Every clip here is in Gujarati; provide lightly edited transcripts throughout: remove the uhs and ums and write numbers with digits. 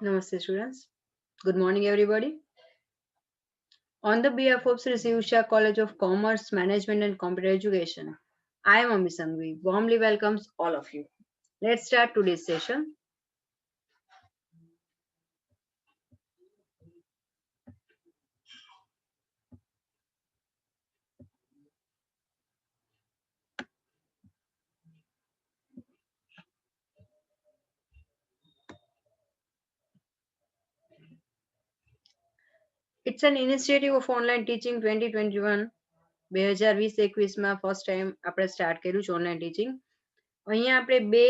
Namaste students. Good morning everybody. On the behalf of Sri Sivusha College of Commerce, Management and Computer Education, I am Ami Sangvi. Warmly welcomes all of you. Let's start today's session. It's an initiative of online teaching 2021. 2020-21 first time આપણે સ્ટાર્ટ કર્યું છે ઓનલાઈન ટીચિંગ. અહીંયા આપણે બે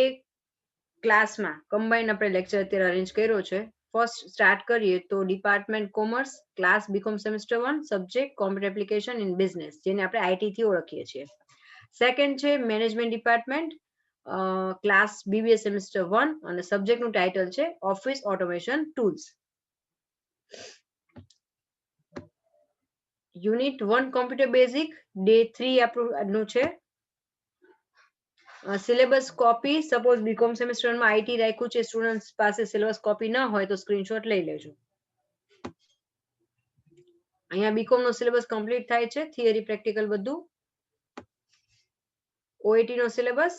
ક્લાસમાં કમ્બાઈન આપણે લેક્ચર અત્યારે અરેન્જ કર્યો છે. ફર્સ્ટ સ્ટાર્ટ કરીએ તો department commerce class B Com semester 1 subject computer application in business જેને આપણે આઈટી થી ઓળખીએ છીએ. સેકન્ડ છે management department class BBA semester 1 અને સબ્જેક્ટનું ટાઇટલ છે office automation tools. Unit 1 computer basic day 3 આપણું છે. Syllabus copy suppose B Com semester 1 માં આઈટી રાખ્યું છે, સ્ટુડન્ટ્સ પાસે સિલેબસ કોપી ન હોય તો સ્ક્રીનશોટ લઈ લેજો. અહીંયા બીકોમ નો સિલેબસ કમ્પ્લીટ થાય છે, થિયરી પ્રેક્ટિકલ બધું. ઓએટી નો સિલેબસ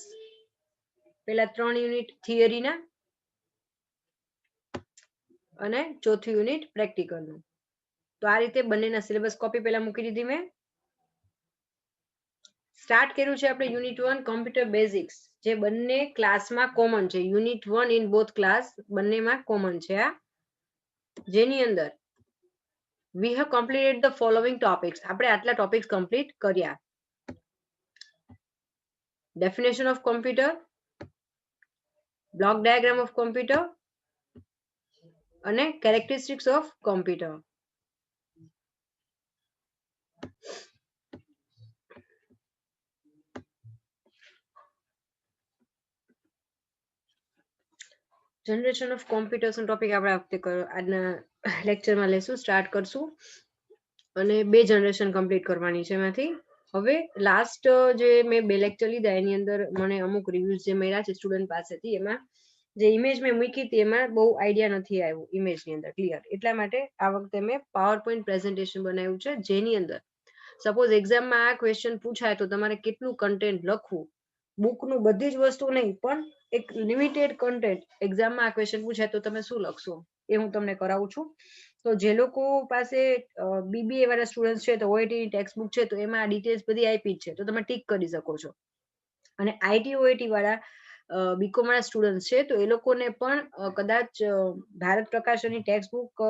પેલા 3 યુનિટ થિયરીના અને ચોથું યુનિટ પ્રેક્ટિકલનું. તો આ રીતે બંનેના સિલેબસ કોપી પહેલા મૂકી દીધી મેં. સ્ટાર્ટ કર્યું છે આપણે યુનિટ 1 કોમ્પ્યુટર બેઝિક્સ જે બંને ક્લાસમાં કોમન છે. યુનિટ 1 ઇન બોથ ક્લાસ બંનેમાં કોમન છે આ, જેની અંદર we have completed the following topics. આપણે આટલા ટોપિક્સ કમ્પ્લીટ કર્યા. Definition of computer, block diagram of computer અને characteristics of computer. Generation of computers નો ટોપિક આપણે આ વખતે આજના લેક્ચરમાં લેશું, સ્ટાર્ટ કરશું અને બે જનરેશન કમ્પ્લીટ કરવાની છે એમાંથી. હવે લાસ્ટ જે મેં બે લેક્ચર લીધા એની અંદર મને અમુક રિવ્યુઝ જે મળ્યા છે સ્ટુડન્ટ પાસેથી, એમાં જે ઇમેજ મેં મૂકી હતી એમાં બહુ આઈડિયા નથી આવ્યું ઇમેજની અંદર ક્લિયર. એટલા માટે આ વખતે મેં પાવર પોઈન્ટ પ્રેઝન્ટેશન બનાવ્યું છે, જેની અંદર સપોઝ એક્ઝામમાં આ ક્વેશ્ચન પૂછાય તો તમારે કેટલું કન્ટેન્ટ લખવું, બુકનું બધી જ વસ્તુ નહીં પણ એક લિમિટેડ કન્ટેન્ટ એક્ઝામમાં આ ક્વેશ્ચન પૂછાય તો તમે શું લખશો એ હું તમને કરાવું છું. તો જે લોકો પાસે બીબીએ વાળા સ્ટુડન્ટ છે તો ઓએટી ની ટેક્સ્ટ બુક છે તો એમાં આ ડિટેલ્સ બધી આપી જ છે, તો તમે ટીક કરી શકો છો. અને આઈટી ઓએટી વાળા બીકોમ વાળા સ્ટુડન્ટ છે તો એ લોકોને પણ કદાચ ભારત પ્રકાશનની ટેક્સ્ટ બુક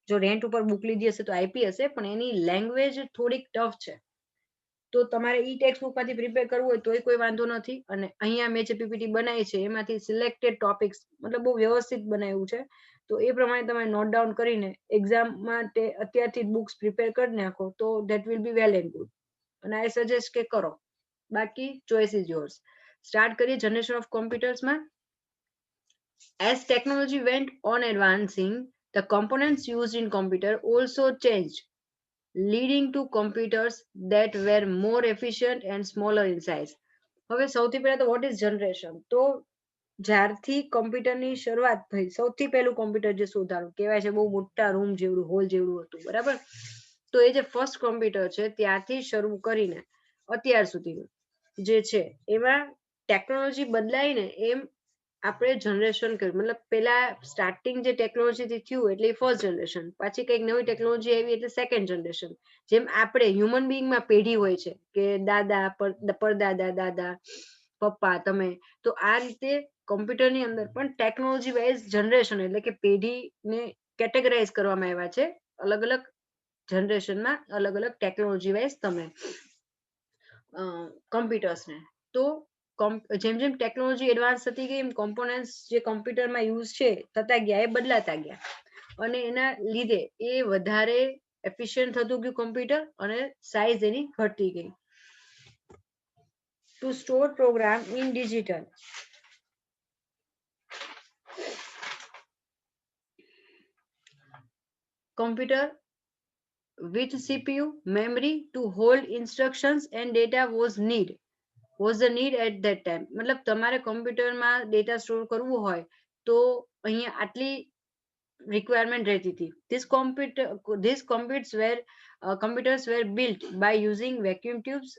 જો રેન્ટ ઉપર બુક લીધી હશે તો આપી હશે, પણ એની લેંગ્વેજ થોડીક ટફ છે. તો તમારે ઈ ટેક્સ્ટ બુક માંથી પ્રિપેર કરવું હોય તોય કોઈ વાંધો નથી. અને અહીંયા મેં જે પીપીટી બનાવી છે એમાંથી સિલેક્ટેડ ટોપિક્સ મતલબ બહુ વ્યવસ્થિત બનાવ્યું છે, તો એ પ્રમાણે તમે નોટ ડાઉન કરીને એક્ઝામ માટે અત્યારથી બુક્સ પ્રિપેર કરી નાખો તો that will be well and good. અને આઈ સજેસ્ટ કે કરો, બાકી ચોઇસ ઇઝ યોર્સ. સ્ટાર્ટ કરીએ જનરેશન ઓફ કોમ્પ્યુટર્સમાં. As technology went on advancing, the components used in computer also changed, leading to computers that were more efficient and smaller in size. હવે સૌથી પહેલા તો વોટ ઇઝ જનરેશન? તો જ્યારથી કોમ્પ્યુટરની શરૂઆત થઈ, સૌથી પહેલું કોમ્પ્યુટર જે શોધાયું કહેવાય છે બહુ મોટા રૂમ જેવડું હોલ જેવડું હતું, બરાબર. તો એ જે ફર્સ્ટ કોમ્પ્યુટર છે ત્યારથી શરૂ કરીને અત્યાર સુધીનું જે છે એમાં ટેકનોલોજી બદલાઈને એમ આપણે જનરેશન કર્યું. મતલબ પેલા સ્ટાર્ટિંગ જે ટેકનોલોજી થયું એટલે ફર્સ્ટ જનરેશન, પછી કંઈક નવી ટેકનોલોજી આવી એટલે સેકન્ડ જનરેશન. જેમ આપણે હ્યુમન બીંગમાં પેઢી હોય છે કે દાદા પરદાદા દાદા પપ્પા તમે, તો આ રીતે કોમ્પ્યુટરની અંદર પણ ટેકનોલોજી વાઇઝ જનરેશન એટલે કે પેઢીને કેટેગરાઇઝ કરવામાં આવ્યા છે અલગ અલગ જનરેશનમાં, અલગ અલગ ટેકનોલોજી વાઇઝ તમે કોમ્પ્યુટર્સને. તો જેમ જેમ ટેકનોલોજી એડવાન્સ થતી ગઈ એમ કોમ્પોનન્ટ્સ જે કોમ્પ્યુટરમાં યુઝ છે થતા ગયા એ બદલાતા ગયા, અને એના લીધે એ વધારે એફિશિયન્ટ થતું ગયું કોમ્પ્યુટર અને સાઇઝ એની ઘટતી ગઈ. To store program in digital, computer with CPU memory to hold instructions and data was the need at that time. મતલબ તમારે કોમ્પ્યુટરમાં ડેટા સ્ટોર કરવું હોય તો અહીંયા આટલી રિક્વાયરમેન્ટ રહેતી હતી. Computers were built by using vacuum tubes.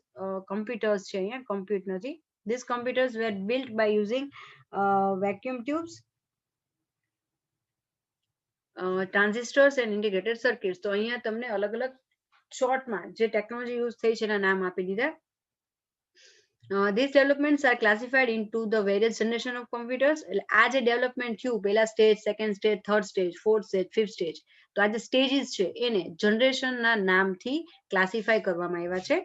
Computers છે અહીંયા, compute નથી. These computers were built by using vacuum tubes, transistors and integrated circuits. તો અહીંયા તમને અલગ અલગ શોર્ટમાં જે ટેકનોલોજી યુઝ થઈ છે એના નામ આપી દીધા. These developments are classified into the various generation of computers. આ જે ડેવલપમેન્ટ થયું, પહેલા stage, second stage, third stage, fourth stage, fifth stage, તો આ જે સ્ટેજીસ છે એને જનરેશનના નામથી ક્લાસિફાય કરવામાં આવ્યા છે.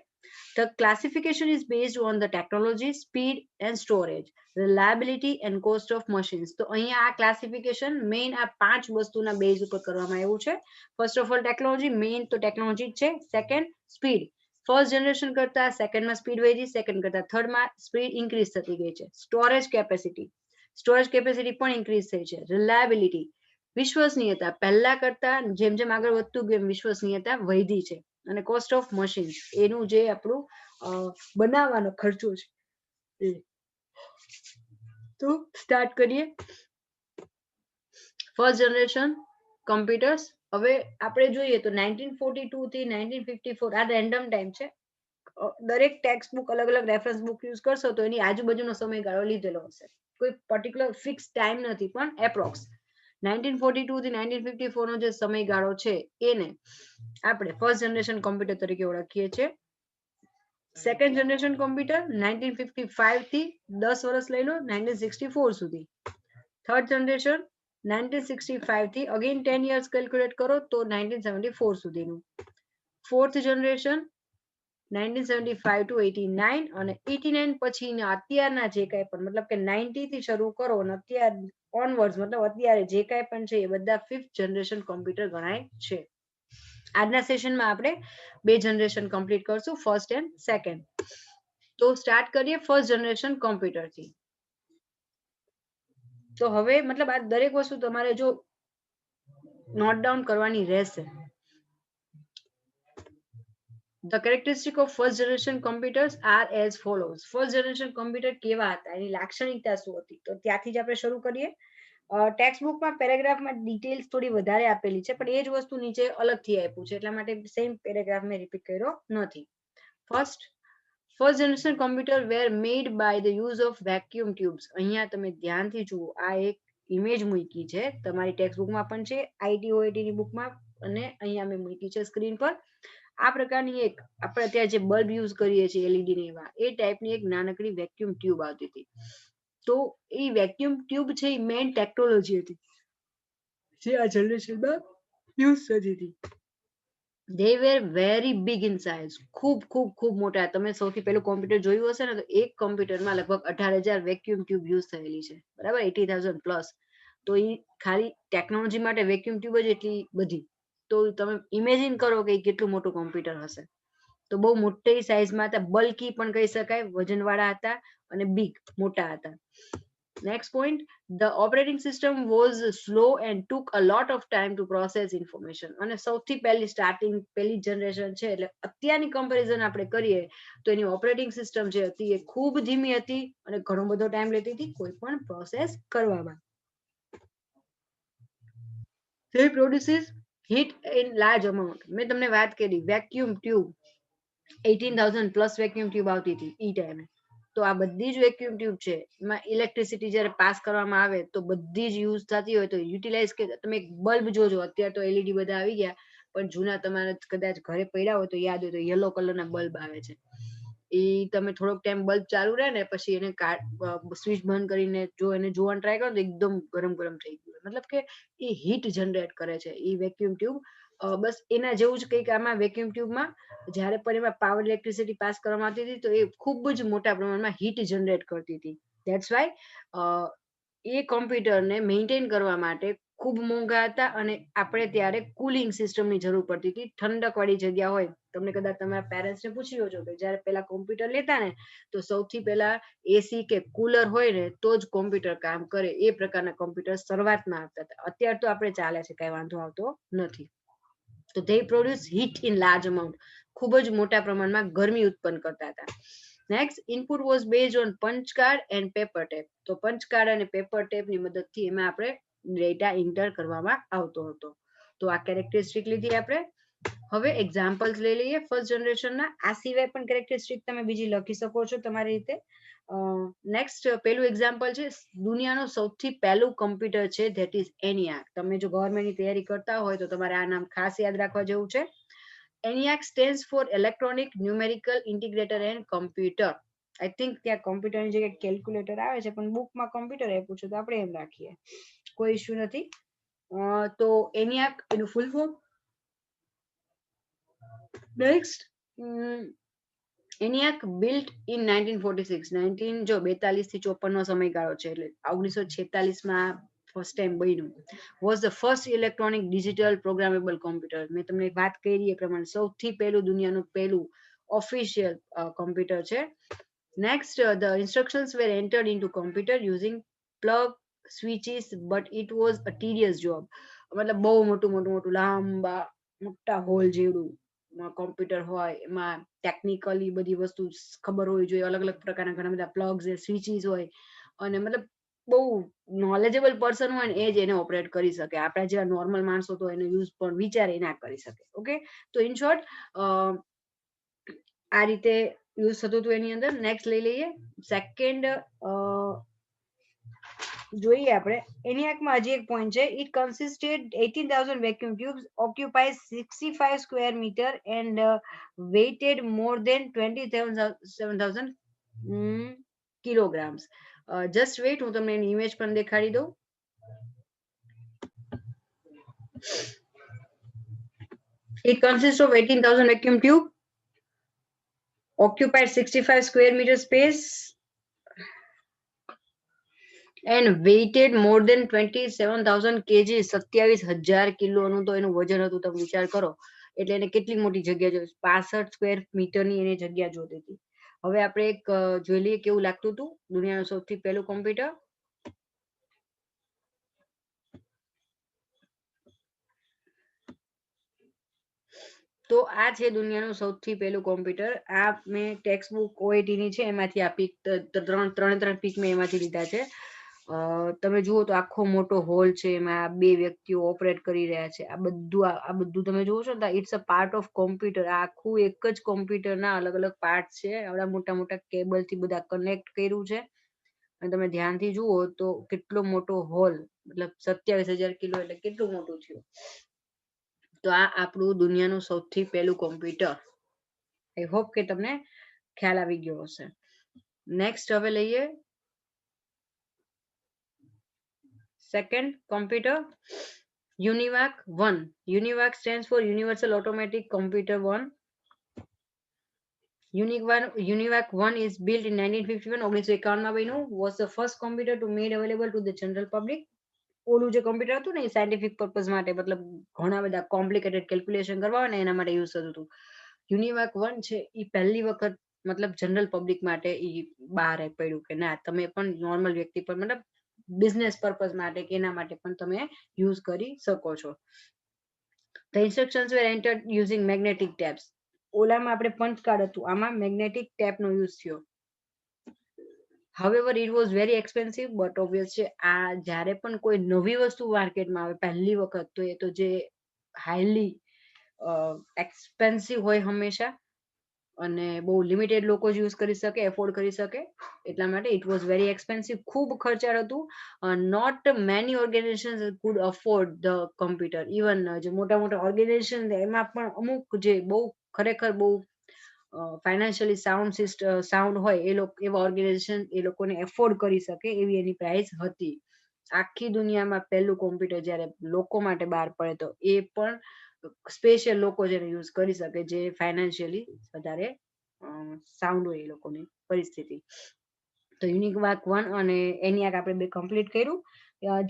The classification is based on the technology, speed and storage, reliability and cost of machines. તો અહીંયા આ ક્લાસિફિકેશન મેઇન આ 5 વસ્તુના બેઝ ઉપર કરવામાં આવ્યું છે. First of all technology, main તો ટેકનોલોજી જ છે. સેકન્ડ સ્પીડ, ફર્સ્ટ જનરેશન કરતા સેકન્ડમાં સ્પીડ વધી, સેકન્ડ કરતા થર્ડમાં સ્પીડ ઇન્ક્રીઝ થતી ગઈ છે. સ્ટોરેજ કેપેસિટી પણ ઇન્ક્રીઝ થઈ છે. રિલાયબિલિટી, વિશ્વસનીયતા પહેલા કરતા જેમ જેમ આગળ વધતું ગયું વિશ્વસનીયતા વધી છે. અને કોસ્ટ ઓફ મશીન્સ, એનું જે આપણું બનાવવાનો ખર્ચો છે. તો સ્ટાર્ટ કરીએ. First generation computers. હવે આપણે જોઈએ તો 1942 થી 1954 આ રેન્ડમ ટાઈમ છે. દરેક ટેક્સ્ટ બુક અલગ અલગ રેફરન્સ બુક યુઝ કરશો તો એની આજુબાજુનો સમયગાળો લીધેલો હશે. કોઈ પર્ટિક્યુલર ફિક્સ ટાઈમ નથી, પણ એપ્રોક્સ 1942 થી 1954 નો જે સમયગાળો છે એને આપણે ફર્સ્ટ જનરેશન કોમ્પ્યુટર તરીકે ઓળખીએ છીએ. સેકન્ડ જનરેશન કોમ્પ્યુટર 1955 થી 10 વર્ષ લઈ લો 1964 સુધી. થર્ડ જનરેશન 1965 થી અગેન 10 years કેલ્ક્યુલેટ કરો તો 1974 સુધીનું. ફોર્થ જનરેશન 1975 to 89 અને 89 પછીના અત્યારના જે કાંઈ પણ મતલબ કે 90 થી શરૂ કરો અને અત્યાર ઓનવર્ડ્સ મતલબ અત્યારે જે કાંઈ પણ છે એ બધા ફિફ્થ જનરેશન કોમ્પ્યુટર ગણાય છે. આજના સેશનમાં આપણે 2 જનરેશન કમ્પ્લીટ કરશું, ફર્સ્ટ એન્ડ સેકન્ડ. તો સ્ટાર્ટ કરીએ ફર્સ્ટ જનરેશન કોમ્પ્યુટરથી. તો હવે મતલબ આ દરેક વસ્તુ તમારે જો નોટ ડાઉન કરવાની રહેશે. The characteristic of first generation computers are as follows. First generation computer કેવા હતા, એની લાક્ષણિકતા શું હતી, તો ત્યાંથી જ આપણે શરૂ કરીએ. ટેક્સ્ટ બુકમાં પેરેગ્રાફમાં ડિટેલ્સ થોડી વધારે આપેલી છે, પણ એ જ વસ્તુ નીચે અલગથી આપ્યું છે, એટલા માટે સેમ પેરેગ્રાફ મેં રિપીટ કર્યો નથી. First generation computer were made by the use of vacuum tubes. અહીંયા તમે ધ્યાનથી જુઓ, આ એક ઇમેજ મૂકી છે, તમારી ટેક્સ્ટ બુકમાં પણ છે, આઈટી ઓઆઈટી ની બુકમાં, અને અહીંયા મેં મૂકી છે સ્ક્રીન પર. આ પ્રકારની એક આપણે અત્યારે જે બલ્બ યુઝ કરીએ છીએ એલઈડી ને એવા, એ ટાઈપની એક નાનકડી વેક્યુમ ટ્યુબ આવતી હતી. તો એ વેક્યુમ ટ્યુબ છે એ મેઇન ટેકનોલોજી હતી જે આ જનરેશનમાં યુઝ થતી હતી. They were very big in size. ખૂબ મોટા. તમે સૌથી પહેલું કોમ્પ્યુટર જોયું હશે ને તો એક કોમ્પ્યુટરમાં લગભગ 18,000 વેક્યુમ ટ્યુબ યુઝ થયેલી છે, બરાબર, 80,000 પ્લસ. તો એ ખાલી ટેકનોલોજી માટે વેક્યુમ ટ્યુબ જ એટલી બધી. તો તમે ઇમેજિન કરો કે કેટલું મોટું કોમ્પ્યુટર હશે. તો બહુ મોટી સાઇઝમાં હતા, બલ્કી પણ કહી શકાય, વજનવાળા હતા અને બિગ મોટા હતા. Next point, the operating system was slow and took a lot of time to process information. અને સૌથી પહેલી જનરેશન છે એટલે અત્યારની કમ્પેરિઝન આપણે કરીએ તો એની ઓપરેટિંગ સિસ્ટમ જે હતી એ ખૂબ ધીમી હતી અને ઘણો બધો ટાઈમ લેતી હતી કોઈ પણ પ્રોસેસ કરવામાં. They produces heat in large amount. મેં તમને વાત કરી vacuum tube 18,000 plus vacuum tube આવતી હતી ઈ ટાઈમે. તો આ બધી જ વેક્યુમ ટ્યુબ છે, એમાં ઇલેક્ટ્રિસિટી જ્યારે પાસ કરવામાં આવે તો બધી જ યુઝ થતી હોય તો યુટિલાઇઝ કે તમે એક બલ્બ જોજો, અત્યારે તો એલઈડી બધા આવી ગયા, પણ જૂના તમારે કદાચ ઘરે પડ્યા હોય તો યાદ હોય તો યલો કલરના બલ્બ આવે છે. એ તમે થોડોક ટાઈમ બલ્બ ચાલુ રહે ને પછી એને સ્વિચ બંધ કરીને જો એને જોવાનું ટ્રાય કરો તો એકદમ ગરમ થઈ ગયું, મતલબ કે એ હીટ જનરેટ કરે છે એ વેક્યુમ ટ્યુબ. બસ એના જેવું જ કંઈક આમાં વેક્યુમ ટ્યુબમાં જ્યારે પણ એમાં પાવર ઇલેક્ટ્રિસિટી પાસ કરવામાં આવતી હતી તો એ ખૂબ જ મોટા પ્રમાણમાં હીટ જનરેટ કરતી હતી. ધેટ્સ વાય એ કોમ્પ્યુટરને મેન્ટેન કરવા માટે ખૂબ મોંઘા હતા અને આપણે ત્યારે કુલિંગ સિસ્ટમની જરૂર પડતી હતી. ઠંડક વાળી જગ્યા હોય, તમને કદાચ તમારા પેરેન્ટ્સને પૂછી લો છો કે જ્યારે પેલા કોમ્પ્યુટર લેતા ને તો સૌથી પહેલા એસી કે કુલર હોય ને તો જ કોમ્પ્યુટર કામ કરે, એ પ્રકારના કોમ્પ્યુટર શરૂઆતમાં આવતા હતા. અત્યારે તો આપણે ચાલે છે, કઈ વાંધો આવતો નથી. તો they produce heat in large amount. ખૂબ જ મોટા પ્રમાણમાં ગરમી ઉત્પન્ન કરતા હતા. Next, input was based on punch card and paper tape. તો પંચ કાર્ડ અને પેપર ટેપની મદદથી એમાં આપણે ડેટા ઇન્ટર કરવામાં આવતો હતો. તો આ કેરેક્ટરિસ્ટિક લીધી આપણે. હવે એક્ઝામ્પલ્સ લઈ લઈએ ફર્સ્ટ જનરેશનના. આ સિવાય પણ કેરેક્ટરિસ્ટિક તમે બીજી લખી શકો છો તમારી રીતે. નેક્સ્ટ પેલું એક્ઝામ્પલ છે, દુનિયાનું સૌથી પહેલું કમ્પ્યુટર છે ધેટ ઇઝ ENIAC. તમે જો ગવર્મેન્ટની તૈયારી કરતા હોય તો તમારે આ નામ ખાસ યાદ રાખવા જેવું છે. ENIAC stands for Electronic Numerical Integrator and Computer. I think ત્યાં કોમ્પ્યુટરની જગ્યાએ કેલ્ક્યુલેટર આવે છે, પણ બુકમાં કોમ્પ્યુટર આપ્યું છે તો આપણે એમ રાખીએ, કોઈ ઇશ્યુ નથી. તો ENIAC એનું full form. Next, ENIAC built in 1946. 42 થી 54 નો સમયગાળો છે, એટલે 1946 માં ફર્સ્ટ ટાઈમ બન્યું. Was the first electronic digital programmable computer. મેં તમને વાત કરી એ પ્રમાણે સૌથી પહેલું દુનિયાનું પહેલું ઓફિશિયલ કોમ્પ્યુટર છે. Next, the instructions were entered into computer using plug switches, but it was a tedious job. મતલબ બહુ મોટું લાંબા મોટા હોલ જેવડું કોમ્પ્યુટર હોય, એમાં ટેકનિકલી બધી વસ્તુ ખબર હોવી જોઈએ, અલગ અલગ પ્રકારના ઘણા બધા પ્લગ્સ સ્વિચીસ હોય, અને મતલબ બહુ નોલેજેબલ પર્સન હોય ને એ જ એને ઓપરેટ કરી શકે. આપણા જેવા નોર્મલ માણસો તો એનો યુઝ પણ વિચારી ના કરી શકે. ઓકે, તો ઇન શોર્ટ આ રીતે યુઝ થતું હતું એની અંદર. નેક્સ્ટ લઈ લઈએ સેકન્ડ. જોઈએ આપણે ENIACમાં હજી એક પોઈન્ટ છે. It consisted 18,000 vacuum tubes, occupies 65 square metre and weighted more than 27,000 kilograms. Just wait, હું તમને એની ઇમેજ પણ દેખાડી દઉં. It consists of 18,000 vacuum tube, occupied 65 square meter space and weighted more than 27,000 kg. 27,000 કિલોનું તો એનું વજન હતું, તમે વિચાર કરો. એટલે એને કેટલી મોટી જગ્યા જોઈ, 65 સ્ક્વેર મીટરની એને જગ્યા જોતી હતી. હવે આપણે એક જોઈ લઈએ કેવું લાગતું હતું દુનિયાનું સૌથી પહેલું કોમ્પ્યુટર. તો આ છે દુનિયાનું સૌથી પહેલું કોમ્પ્યુટર. આ મેં ટેક્સ્ટ બુક OET ની છે, એમાંથી આ પીક ત્રણ પીક મેં એમાંથી લીધા છે. તમે જુઓ તો આખો મોટો હોલ છે, એમાં બે વ્યક્તિઓ ઓપરેટ કરી રહ્યા છે. આ બધું તમે જુઓ છો ને, it's a part of computer. આખું એક જ કોમ્પ્યુટરના અલગ અલગ પાર્ટ છે. આવડા મોટા મોટા કેબલથી બધા કનેક્ટ કર્યું છે. અને તમે ધ્યાનથી જુઓ તો કેટલો મોટો હોલ, મતલબ 27,000 કિલો એટલે કેટલું મોટું થયું. તો આ આપણું દુનિયાનું સૌથી પહેલું કોમ્પ્યુટર. આઈ હોપ કે તમને ખ્યાલ આવી ગયો હશે. નેક્સ્ટ હવે લઈએ second computer, UNIVAC 1. UNIVAC stands for Universal Automatic Computer 1. UNIVAC 1 is built in 1951. 1951 માં બન્યું. Was the first computer to made available to the general public. ઓલું જે કોમ્પ્યુટર હતું ને એ સાયન્ટિફિક પર્પઝ માટે, મતલબ ઘણા બધા કોમ્પ્લિકેટેડ કેલ્ક્યુલેશન કરવા હોય ને એના માટે યુઝ થતું હતું. UNIVAC 1 છે એ પહેલી વખત મતલબ જનરલ પબ્લિક માટે એ બહાર પડ્યું કે ના, તમે પણ નોર્મલ વ્યક્તિ પર મતલબ બિઝનેસ પર્પઝ માટે કે એના માટે પણ તમે યુઝ કરી શકો છો. The instructions were entered using magnetic taps. ઓલામાં આપણે પંચ કાર્ડ હતું, આમાં મેગ્નેટિક ટેપનો યુઝ થયો. However, it was very expensive, but obvious છે. આ જ્યારે પણ કોઈ નવી વસ્તુ માર્કેટમાં આવે પહેલી વખત, તો એ તો જે હાઈલી એક્સપેન્સિવ હોય હંમેશા, અને બહુ લિમિટેડ લોકો જ યુઝ કરી શકે, એફોર્ડ કરી શકે, એટલા માટે ઇટ વોઝ વેરી એક્સપેન્સિવ. ખૂબ ખર્ચાળ હતું. Not many organizations could afford the computer. Even જે મોટા મોટા ઓર્ગેનાઇઝેશન એમાં પણ અમુક જે બહુ ખરેખર બહુ ફાઇનાન્શિયલી સાઉન્ડ હોય એવા ઓર્ગેનાઇઝેશન એ લોકોને એફોર્ડ કરી શકે એવી એની પ્રાઇસ હતી. આખી દુનિયામાં પહેલું કોમ્પ્યુટર જ્યારે લોકો માટે બહાર પડે તો એ પણ સ્પેશિયલ લોકો જેને યુઝ કરી શકે, જે ફાઇનાન્શિયલી વધારે સાઉન્ડ હોય એ લોકોની પરિસ્થિતિ. તો UNIVAC 1 અને ENIAC આપણે બે કમ્પ્લીટ કર્યું.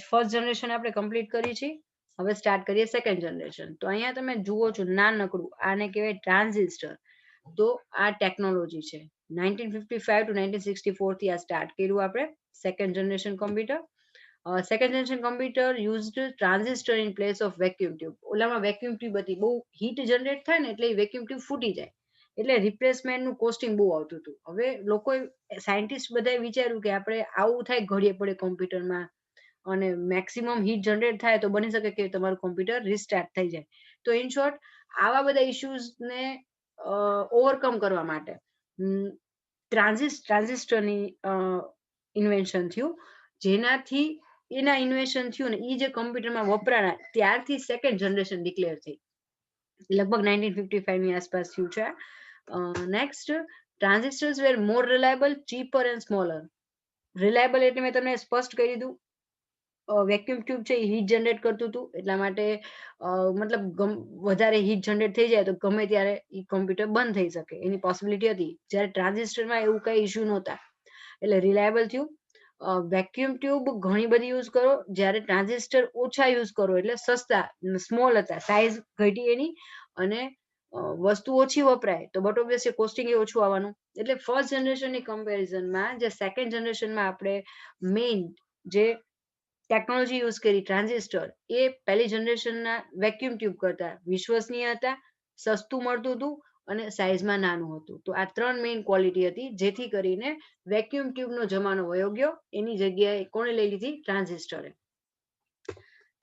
ફર્સ્ટ જનરેશન આપણે કમ્પ્લીટ કરી છે. હવે સ્ટાર્ટ કરીએ સેકન્ડ જનરેશન. તો અહીંયા તમે જુઓ છો નાનકડું, આને કહેવાય ટ્રાન્ઝિસ્ટર. તો આ ટેકનોલોજી છે. 1955 to 1964 થી આ સ્ટાર્ટ કર્યું આપણે second generation computer. Second generation computer used transistor in place of vacuum tube. ઓલામાં વેક્યુમ ટ્યુબ હતી, બહુ હીટ જનરેટ થાય ને એટલે એ વેક્યુમ ટ્યુબ ફૂટી જાય, એટલે રિપ્લેસમેન્ટનું કોસ્ટિંગ બહુ આવતું હતું. હવે લોકોએ સાયન્ટિસ્ટ બધાએ વિચાર્યું કે આપણે આવું થાય ઘડીએ પડે કોમ્પ્યુટરમાં, અને મેક્સિમમ હીટ જનરેટ થાય તો બની શકે કે તમારું કોમ્પ્યુટર રિસ્ટાર્ટ થઈ જાય. તો ઇન શોર્ટ આવા બધા ઇશ્યુઝને ઓવરકમ કરવા માટે ટ્રાન્ઝિસ્ટરની ઇન્વેન્શન થયું, જેનાથી એના ઇન્વેન્શન થયું ને એ જે કોમ્પ્યુટરમાં વપરાણા ત્યારથી સેકન્ડ જનરેશન ડિક્લેર થઈ, લગભગ 1955 ની આસપાસ થયું છે. Next, transistors were more reliable, cheaper and smaller. Reliable એટલે મેં તમને સ્પષ્ટ કરી દીધું, વેક્યુમ ટ્યુબ છે એ હીટ જનરેટ કરતું હતું, એટલા માટે મતલબ વધારે હીટ જનરેટ થઈ જાય તો ગમે ત્યારે એ કોમ્પ્યુટર બંધ થઈ શકે એની પોસિબિલિટી હતી. જ્યારે ટ્રાન્ઝિસ્ટરમાં એવું કઈ ઇશ્યુ નહોતા એટલે રિલાયબલ થયું. વેક્યુમ ટ્યુબ ઘણી બધી યુઝ કરો, જ્યારે ટ્રાન્ઝિસ્ટર ઓછા યુઝ કરો એટલે સસ્તા સ્મોલ હતા, સાઇઝ ઘટી એની અને વસ્તુ ઓછી વપરાય તો બટ ઓબ્વિયસલી કોસ્ટિંગ એ ઓછું આવવાનું. એટલે ફર્સ્ટ જનરેશનની કમ્પેરિઝનમાં જે સેકન્ડ જનરેશનમાં આપણે મેઇન જે ટેકનોલોજી યુઝ કરી ટ્રાન્ઝિસ્ટર એ પહેલી જનરેશનના વેક્યુમ ટ્યુબ કરતા વિશ્વસનીય હતા, સસ્તું મળતું હતું અને સાઇઝમાં નાનું હતું. તો આ ત્રણ મેઇન ક્વોલિટી હતી જેથી કરીને વેક્યુમ ટ્યુબનો જમાનો વયો ગયો, એની જગ્યાએ કોણે લઈ લીધી? ટ્રાન્ઝિસ્ટરે.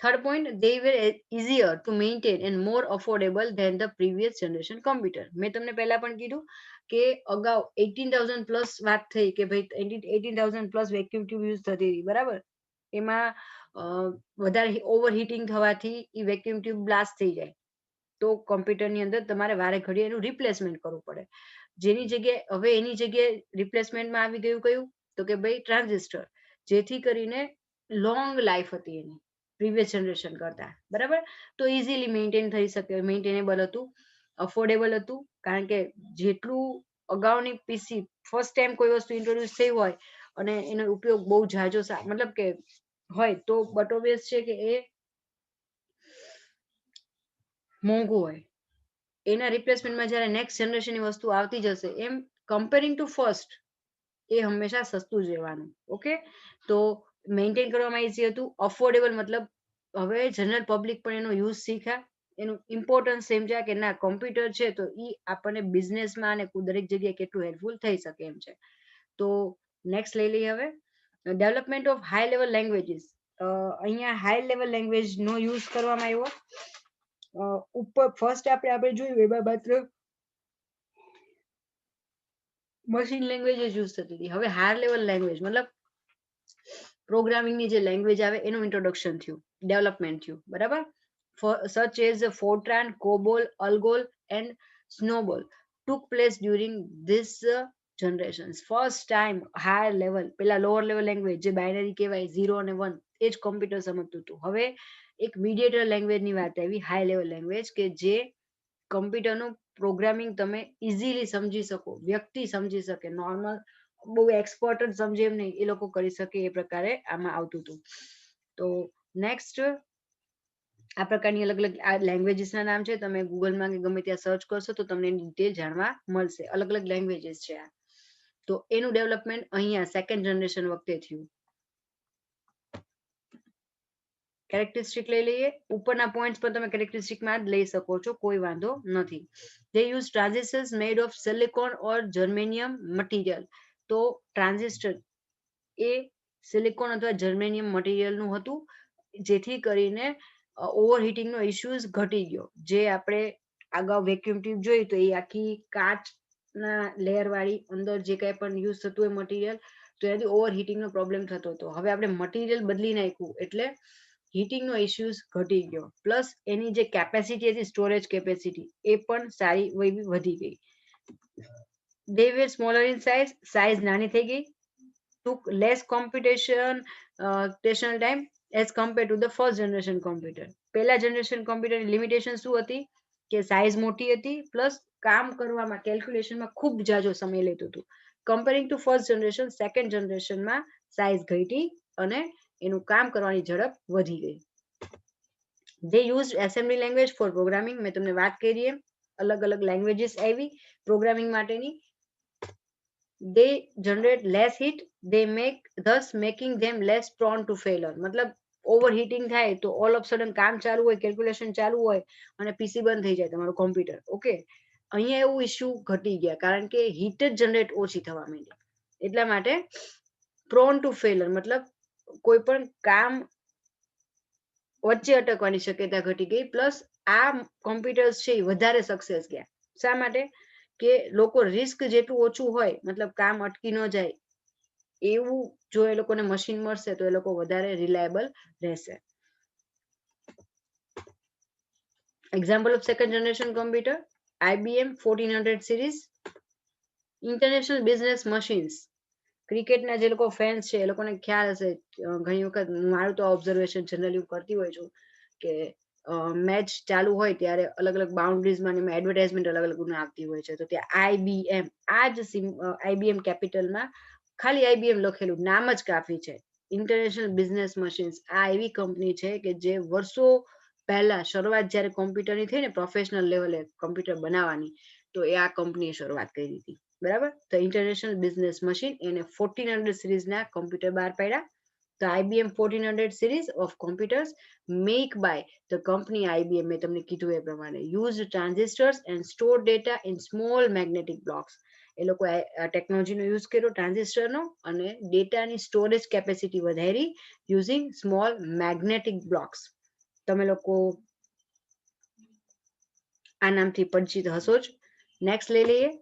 Third point, they were easier to maintain and more affordable than the previous generation computer. મેં તમને પહેલા પણ કીધું કે અગાઉ 18,000 પ્લસ વાત થઈ કે ભાઈ 18,000 પ્લસ વેક્યુમ ટ્યુબ યુઝ થતી હતી, બરાબર. એમાં વધારે ઓવરહીટિંગ થવાથી એ વેક્યુમ ટ્યુબ બ્લાસ્ટ થઈ જાય તો કોમ્પ્યુટરની અંદર તમારે વારે ઘડીએ એનું રિપ્લેસમેન્ટ કરવું પડે. જેની જગ્યાએ હવે એની જગ્યાએ રિપ્લેસમેન્ટમાં આવી ગયું કયું? તો કે ભાઈ ટ્રાન્ઝિસ્ટર, જેથી કરીને લોંગ લાઈફ હતી એની પ્રીવિયસ જનરેશન કરતા, બરાબર. તો ઇઝીલી મેન્ટેન થઈ શકે, મેન્ટેનેબલ હતું, અફોર્ડેબલ હતું, કારણ કે જેટલું અગાઉની પીસી ફર્સ્ટ ટાઈમ કોઈ વસ્તુ ઇન્ટ્રોડ્યુસ થઈ હોય અને એનો ઉપયોગ બહુ ઝાઝો મતલબ કે હોય તો બટ ઓબ્વિયસ છે કે એ મોંઘું હોય. એના રિપ્લેસમેન્ટમાં જ્યારે નેક્સ્ટ જનરેશનની વસ્તુ આવતી જશે એમ કમ્પેરિંગ ટુ ફર્સ્ટ એ હંમેશા સસ્તું જ રહેવાનું. ઓકે, તો મેન્ટેન કરવામાં ઈઝી હતું, અફોર્ડેબલ મતલબ હવે જનરલ પબ્લિક પણ એનો યુઝ શીખ્યા, એનું ઇમ્પોર્ટન્સ સમજ્યા કે ના કોમ્પ્યુટર છે તો એ આપણને બિઝનેસમાં અને દરેક જગ્યાએ કેટલું હેલ્પફુલ થઈ શકે એમ છે. તો નેક્સ્ટ લઈ લઈએ હવે, development of high level languages. અહીંયા હાઈ લેવલ લેંગ્વેજ નો યુઝ કરવામાં આવ્યો. ઉપર ફર્સ્ટ આપણે જોયું એમાં માત્ર મશીન લેંગ્વેજ જ યુઝ થતી હતી. હવે હાયર લેવલ લેંગ્વેજ મતલબ પ્રોગ્રામિંગની જે લેંગ્વેજ આવે એનું ઇન્ટ્રોડક્શન થયું, ડેવલપમેન્ટ થયું, બરાબર. Such as Fortran, COBOL, ALGOL and SNOBOL took place during this generations. First time higher level, પેલા લોઅર લેવલ લેંગ્વેજ જે બાઇનરી કહેવાય 0 અને 1 એ જ કોમ્પ્યુટર સમજતું હતું. હવે એક મીડિયેટર લેંગ્વેજની વાત આવી, હાઈ લેવલ લેંગ્વેજ કે જે કમ્પ્યુટરનું પ્રોગ્રામિંગ તમે ઇઝીલી સમજી શકો, વ્યક્તિ સમજી શકે, નોર્મલ બહુ એક્સપર્ટ જ સમજે એમ નહીં, એ લોકો કરી શકે એ પ્રકારે આમાં આવતું હતું. તો નેક્સ્ટ આ પ્રકારની અલગ અલગ આ લેંગ્વેજીસના નામ છે, તમે ગૂગલમાં કે ગમે ત્યાં સર્ચ કરશો તો તમને એની ડિટેલ જાણવા મળશે. અલગ અલગ લેંગ્વેજીસ છે આ. તો એનું ડેવલપમેન્ટ અહીંયા સેકન્ડ જનરેશન વખતે થયું. કેરેક્ટરિસ્ટિક લઈ લઈએ, ઉપરના પોઈન્ટ્સ પર તમે કેરેક્ટરિસ્ટિકમાં જ લઈ શકો છો, કોઈ વાંધો નથી. They use transistors made of silicon or germanium material. તો ટ્રાન્ઝિસ્ટર એ સિલિકોન અથવા જર્મેનિયમ મટીરિયલનું હતું, જેથી કરીને ઓવરહીટિંગનો ઇશ્યુઝ ઘટી ગયો. જે આપણે અગાઉ વેક્યુમ ટ્યુબ જોઈ તો એ આખી કાચના લેયર વાળી અંદર જે કંઈ પણ યુઝ થતું હોય મટીરિયલ તો એનાથી ઓવરહીટિંગનો પ્રોબ્લેમ થતો હતો. હવે આપણે મટીરિયલ બદલી નાખ્યું એટલે હીટિંગનો ઇશ્યુઝ ઘટી ગયો, પ્લસ એની જે કેપેસિટી હતી સ્ટોરેજ કેપેસિટી એ પણ સારી વધી ગઈ. They were smaller in size નાની થઈ ગઈ, took less computational time as compared to the first generation computer. પહેલા જનરેશન કોમ્પ્યુટરની લિમિટેશન શું હતી કે સાઇઝ મોટી હતી, પ્લસ કામ કરવામાં કેલ્ક્યુલેશનમાં ખૂબ જાજો સમય લેતું હતું. Comparing to first generation, second જનરેશનમાં સાઇઝ ઘટી અને એનું કામ કરવાની ઝડપ વધી ગઈ. They used assembly language for programming. મેં તમને વાત કરી એમ અલગ અલગ લેંગ્વેજીસ આવી પ્રોગ્રામિંગ માટેની. They generate less heat, they make thus making them less prone to failure. મતલબ ઓવરહીટિંગ થાય તો ઓલ ઓફ સડન કામ ચાલુ હોય, કેલ્ક્યુલેશન ચાલુ હોય અને પીસી બંધ થઈ જાય તમારું કોમ્પ્યુટર. ઓકે, અહીંયા એવું ઇશ્યુ ઘટી ગયા કારણ કે હીટ જ જનરેટ ઓછી થવા માંડી. એટલા માટે પ્રોન ટુ ફેલર મતલબ કોઈ પણ કામ વચ્ચે અટકવાની શક્યતા ઘટી ગઈ. પ્લસ આ કોમ્પ્યુટર્સ છે એ વધારે સક્સેસ ગયા. શા માટે? કે લોકો રિસ્ક જેટલું ઓછું હોય, મતલબ કામ અટકી ન જાય એવું જો એ લોકોને મશીન મળશે તો એ લોકો વધારે રિલાયબલ રહેશે. Example of second generation computer, IBM 1400 series, international business machines. ક્રિકેટના જે લોકો ફેન્સ છે એ લોકોને ખ્યાલ હશે, ઘણી વખત મારું તો ઓબ્ઝર્વેશન જનરલી કરતી હોય છું કે મેચ ચાલુ હોય ત્યારે અલગ અલગ બાઉન્ડ્રીઝમાં એડવર્ટાઇઝમેન્ટ અલગ અલગ આવતી હોય છે. તો ત્યાં IBM, આ જ IBM કેપિટલમાં ખાલી IBM લખેલું નામ જ કાફી છે. ઇન્ટરનેશનલ બિઝનેસ મશીન્સ આ એવી કંપની છે કે જે વર્ષો પહેલા શરૂઆત જ્યારે કોમ્પ્યુટરની થઈ ને પ્રોફેશનલ લેવલે કોમ્પ્યુટર બનાવવાની, તો એ આ કંપનીએ શરૂઆત કરી હતી. બરાબર. તો ઇન્ટરનેશનલ બિઝનેસ મશીન એને 1400 સિરીઝના કોમ્પ્યુટર બહાર પાડ્યા. તો IBM 1400 series of computers made by the company IBM, મેં તમને કીધું એ પ્રમાણે, used transistors and stored data in small magnetic blocks. એ લોકો ટેકનોલોજીનો યુઝ કર્યો ટ્રાન્ઝિસ્ટરનો અને ડેટાની સ્ટોરેજ કેપેસિટી વધારી યુઝિંગ સ્મોલ મેગ્નેટિક બ્લોક્સ. તમે લોકો આ નામથી પરિચિત હશો જ. નેક્સ્ટ લઈ લઈએ.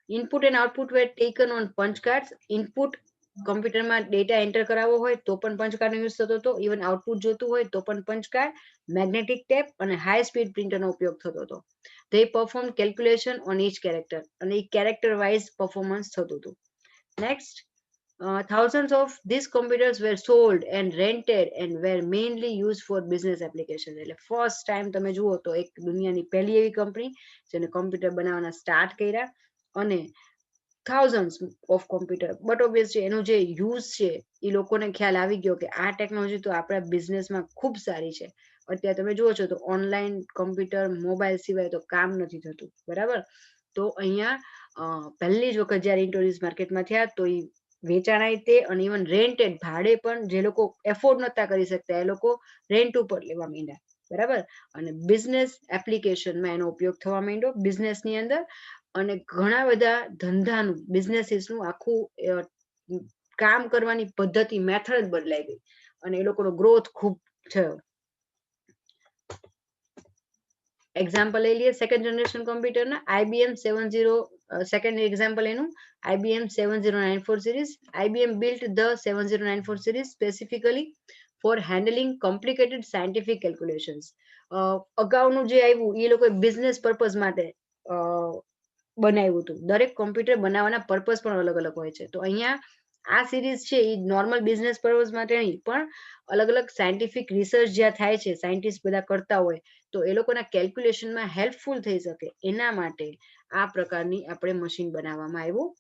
Input and output were taken on punch card. Input કમ્પ્યુટરમાં ડેટા એન્ટર કરાવવો હોય તો પણ પંચ કાર્ડનો યુઝ થતો હતો. ઇવન આઉટપુટ જોતું હોય તો પણ પંચ કાર્ડ, મેગ્નેટિક ટેપ અને હાઈ સ્પીડ પ્રિન્ટરનો ઉપયોગ થતો હતો. they perform calculation on each character, અને એ કેરેક્ટર વાઇઝ પરફોર્મન્સ થતું હતું. Next, thousands of these computers were sold and rented and were mainly used for business applications. એટલે ફર્સ્ટ ટાઈમ તમે જુઓ તો એક દુનિયાની પહેલી એવી કંપની જેને કોમ્પ્યુટર બનાવવાના સ્ટાર્ટ કર્યા, અને thousands of computer, but obviously એનો જે યુઝ છે એ લોકોને ખ્યાલ આવી ગયો કે આ ટેકનોલોજી તો આપણા બિઝનેસમાં ખૂબ સારી છે. અત્યારે તમે જુઓ છો તો ઓનલાઈન કમ્પ્યુટર, મોબાઈલ સિવાય તો કામ નથી થતું. બરાબર. તો અહીંયા પહેલી જ વખત જ્યારે ઇન્ટ્રોડ્યુસ માર્કેટમાં થયા તો એ વેચાણાય તે, અને ઇવન રેન્ટેડ, ભાડે પણ જે લોકો એફોર્ડ નતા કરી શકતા એ લોકો રેન્ટ ઉપર લેવા માંડ્યા. બરાબર. અને બિઝનેસ એપ્લિકેશનમાં એનો ઉપયોગ થવા માંડ્યો બિઝનેસની અંદર, અને ઘણા બધા ધંધાનું, બિઝનેસીસનું આખું કામ કરવાની પદ્ધતિ, મેથડ બદલાઈ ગઈ અને એ લોકોનો ગ્રોથ ખૂબ થયો. એક્ઝામ્પલ લઈ લઈએ સેકન્ડ જનરેશન કોમ્પ્યુટરના. IBM 70, સેકન્ડ એક્ઝામ્પલ એનું IBM 7094 series. IBM built the 7094 series specifically for handling complicated scientific calculations. અગાઉનું જે આવ્યું એ લોકોએ બિઝનેસ પર્પઝ માટે બનાવ્યું હતું. દરેક કોમ્પ્યુટર બનાવવાના પર્પઝ પણ અલગ અલગ હોય છે. તો અહીંયા આ સિરીઝ છે એ નોર્મલ બિઝનેસ પર્પઝ માટે નહીં, પણ અલગ અલગ સાયન્ટિફિક રિસર્ચ જ્યાં થાય છે, સાયન્ટિસ્ટ બધા કરતા હોય, તો એ લોકોના કેલ્ક્યુલેશનમાં હેલ્પફુલ થઈ શકે એના માટે આ પ્રકારની આપણે મશીન બનાવવામાં આવ્યું.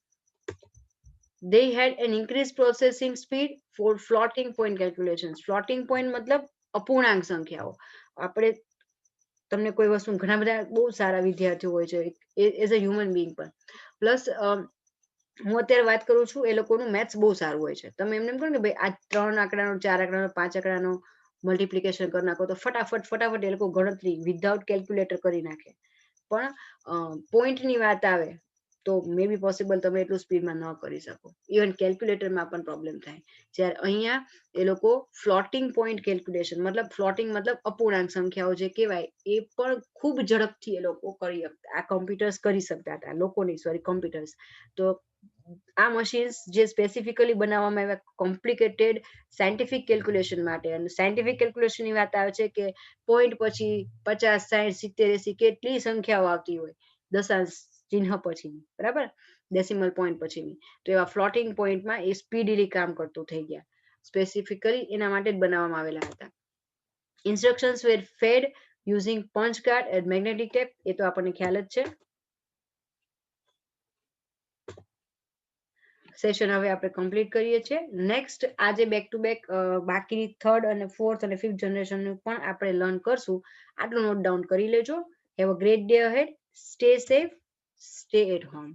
they had an increased processing speed for floating point calculations. floating point મતલબ અપૂર્ણાંક સંખ્યાઓ. આપણે તમને કોઈ વસ્તુ, ઘણા બધા બહુ સારા વિદ્યાર્થીઓ હોય છે એઝ અ હ્યુમન બીંગ પર. પ્લસ હું અત્યારે વાત કરું છું એ લોકોનું મેથ્સ બહુ સારું હોય છે. તમે એમને એમ કહો કે ભાઈ આ 3 આંકડાનો, 4 આંકડાનો, 5 આંકડાનો મલ્ટિપ્લિકેશન કરી નાખો તો ફટાફટ એ લોકો ગણતરી વિધાઉટ કેલ્ક્યુલેટર કરી નાખે. પણ પોઈન્ટની વાત આવે તો મે બી પોસિબલ તમે એટલું સ્પીડમાં ન કરી શકો. ઇવન કેલ્ક્યુલેટરમાં પણ પ્રોબ્લેમ થાય. જ્યારે અહીંયા એ લોકો ફ્લોટિંગ પોઈન્ટ કેલ્ક્યુલેશન, મતલબ ફ્લોટિંગ મતલબ અપૂર્ણાંક સંખ્યાઓ જે કહેવાય એ પણ ખૂબ ઝડપથી એ લોકો કરી શકતા, આ કોમ્પ્યુટર્સ કરી શકતા હતા. લોકોની, સોરી, કોમ્પ્યુટર્સ. તો આ મશીન્સ જે સ્પેસિફિકલી બનાવવામાં આવ્યા કોમ્પ્લિકેટેડ સાયન્ટિફિક કેલ્ક્યુલેશન માટે, અને સાયન્ટિફિક કેલ્ક્યુલેશનની વાત આવે છે કે પોઈન્ટ પછી 50, 60, 70, 80 કેટલી સંખ્યાઓ આવતી હોય દશાંશ ચિહ્ન પછીની. બરાબર. ડેસિમલ પોઈન્ટ પછીની. તો એવા ફ્લોટિંગ પોઈન્ટમાં એ સ્પીડીલી કામ કરતું થઈ ગયા. સ્પેસિફિકલી એના માટે જ બનાવવામાં આવેલા હતા. Instructions were fed using punch card and magnetic tape. એ તો આપણને ખ્યાલ જ છે. સેશન હવે આપણે કમ્પ્લીટ કરીએ છીએ. નેક્સ્ટ આજે બેક ટુ બેક બાકીની થર્ડ અને ફોર્થ અને ફિફ્થ જનરેશનનું પણ આપણે લર્ન કરશું. આટલું નોટ ડાઉન કરી લેજો. Have a great day ahead. Stay safe, stay at home.